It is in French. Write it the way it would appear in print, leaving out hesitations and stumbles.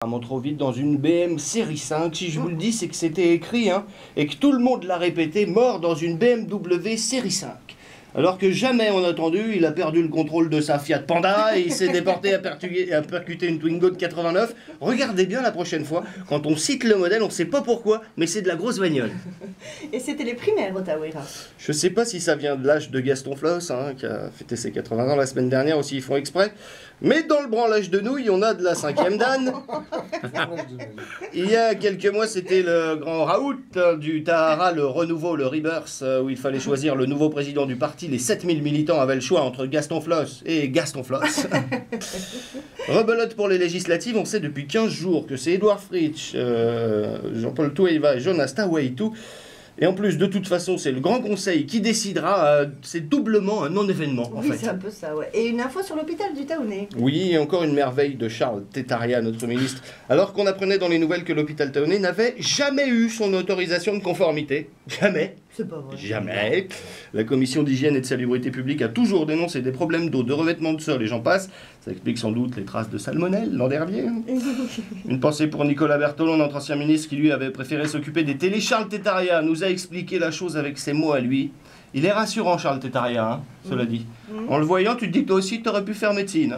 Vraiment trop vite dans une BM série 5. Si je vous le dis, c'est que c'était écrit, hein, et que tout le monde l'a répété, mort dans une BMW série 5. Alors que jamais on a entendu, il a perdu le contrôle de sa Fiat Panda et il s'est déporté à percuter une Twingo de 89. Regardez bien la prochaine fois, quand on cite le modèle, on ne sait pas pourquoi, mais c'est de la grosse bagnole. Et c'était les primaires au Taouira. Je sais pas si ça vient de l'âge de Gaston Floss, hein, qui a fêté ses 80 ans la semaine dernière, aussi ils font exprès. Mais dans le branlage de nouilles, on a de la 5e Dan. Il y a quelques mois, c'était le grand raout du Tahara, le renouveau, le rebirth, où il fallait choisir le nouveau président du parti. Les 7000 militants avaient le choix entre Gaston Floss et Gaston Floss. Rebelote pour les législatives, on sait depuis 15 jours que c'est Édouard Fritsch, Jean-Paul Toueiva et Jonas Taouaitou. Et en plus, de toute façon, c'est le Grand Conseil qui décidera, c'est doublement un non-événement, en fait. Oui, c'est un peu ça, ouais. Et une info sur l'hôpital du Taounais. Oui, et encore une merveille de Charles Tétaria, notre ministre. Alors qu'on apprenait dans les nouvelles que l'hôpital Taounais n'avait jamais eu son autorisation de conformité. Jamais. C'est pas vrai. Jamais. La commission d'hygiène et de salubrité publique a toujours dénoncé des problèmes d'eau, de revêtement de sol et j'en passe. Ça explique sans doute les traces de salmonelle l'an dernier. Une pensée pour Nicolas Berthelon, notre ancien ministre, qui lui avait préféré s'occuper des télés. Charles Tétaria nous a expliqué la chose avec ses mots à lui. Il est rassurant, Charles Tétaria, hein, cela dit. En le voyant, tu te dis que toi aussi, tu aurais pu faire médecine.